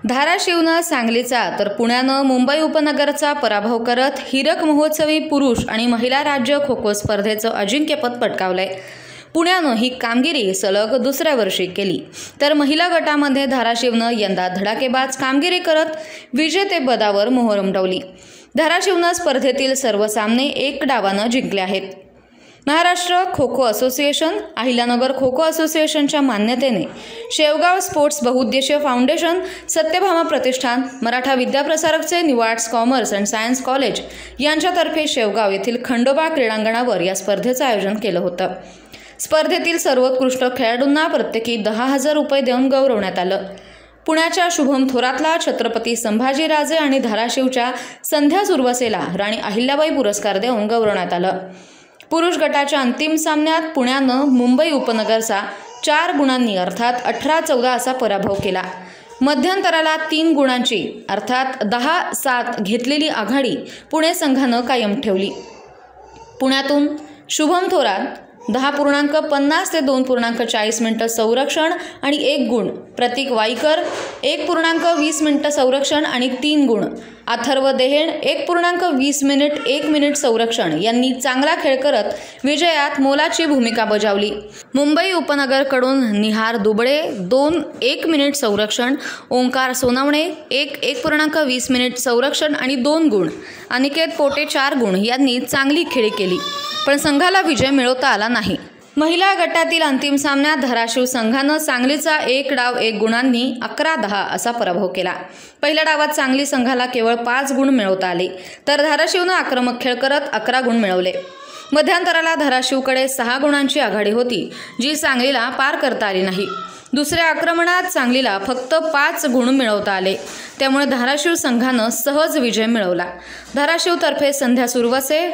धाराशिवनं सांगलीचा तर पुण्यानं मुंबई उपनगरचा पराभव करत हीरक महोत्सवी पुरुष आणि महिला राज्य खो खो स्पर्धेचं अजिंक्यपद पटकावलंय। पुण्यानं ही कामगिरी सलग दुसऱ्या वर्षी केली, तर महिला गटामध्ये धाराशिवनं यंदा धडाकेबाज कामगिरी करत विजेतेपदावर मोहर उमटवली। धाराशिवनं स्पर्धेतील सर्व सामने 1 डावानं जिंकले आहेत। महाराष्ट्र खो खो असोसिएशन, अहिल्यानगर खो खो असोसिएशनच्या मान्यतेने शेवगाव स्पोर्ट्स बहुउद्देशीय फाउंडेशन, सत्यभामा प्रतिष्ठान, मराठा विद्याप्रसारकचे new arts commerce and science college यांच्यातर्फे शेवगाव येथील खंडोबा क्रीडांगणावर या स्पर्धेचं आयोजन केलं होतं। स्पर्धेतील सर्वोत्कृष्ट खेळाडूंना प्रत्येकी 10,000 रुपये देऊन गौरवण्यात आलं। पुण्याच्या शुभम थोरातला छत्रपती संभाजीराजे आणि धाराशिवच्या संध्या सुरवसेला राणी अहिल्याबाई पुरस्कार देऊन गौरवण्यात आलं। पुरुष गटाच्या अंतिम सामन्यात पुण्यानं मुंबई उपनगरचा 4 गुणांनी अर्थात 18-14 असा पराभव केला। मध्यंतराला 3 गुणांची अर्थात 10-7 घेतलेली आघाडी पुणे संघानं कायम ठेवली। पुण्यातून शुभम थोरात 10.50 ते 2.40 मिनिटं संरक्षण आणि 1 गुण, प्रतीक वाईकर 1.20 मिनिटं संरक्षण आणि 3 गुण, अथर्व देहेण 1.20 मिनिट 1 मिनिट संरक्षण यांनी चांगला खेळ करत विजयात मोलाची भूमिका बजावली। मुंबई उपनगरकडून निहार दुबळे 1 मिनिट संरक्षण, ओंकार सोनवणे 1.20 मिनिट संरक्षण आणि 2 गुण, अनिकेत पोटे 4 गुण यांनी चांगली खेळी केली, पण संघाला विजय मिळवता आला नाही। महिला गटातील अंतिम सामन्यात धाराशिव संघानं सांगलीचा 1 डाव 1 गुणांनी 11-10 असा पराभव केला। पहिल्या डावात सांगली संघाला केवळ 5 गुण मिळवता आले, तर धाराशिवनं आक्रमक खेळ करत 11 गुण मिळवले। मध्यंतराला धाराशिवकडे 6 गुणांची आघाडी होती, जी सांगलीला पार करता आली नाही। दुसऱ्या आक्रमणात सांगलीला फक्त 5 गुण मिळवता आले, त्यामुळे धाराशिव संघानं सहज विजय मिळवला। धाराशिवतर्फे संध्या सुरवसे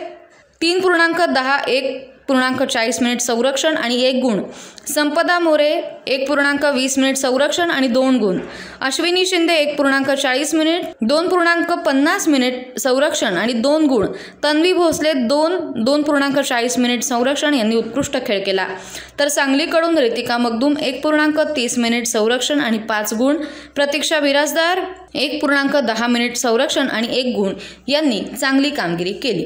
3.10 1.40 मिनिट संरक्षण आणि 1 गुण, संपदा मोरे 1.20 मिनिट संरक्षण आणि 2 गुण, अश्विनी शिंदे 1.40 मिनिट 2.50 मिनिट संरक्षण आणि 2 गुण, तन्वी भोसले 2.40 मिनिट संरक्षण यांनी उत्कृष्ट खेळ केला, तर सांगलीकडून रितिका मगदूम 1.30 मिनिट संरक्षण आणि 5 गुण, प्रतीक्षा बिराजदार 1.10 मिनिट संरक्षण आणि 1 गुण यांनी चांगली कामगिरी केली।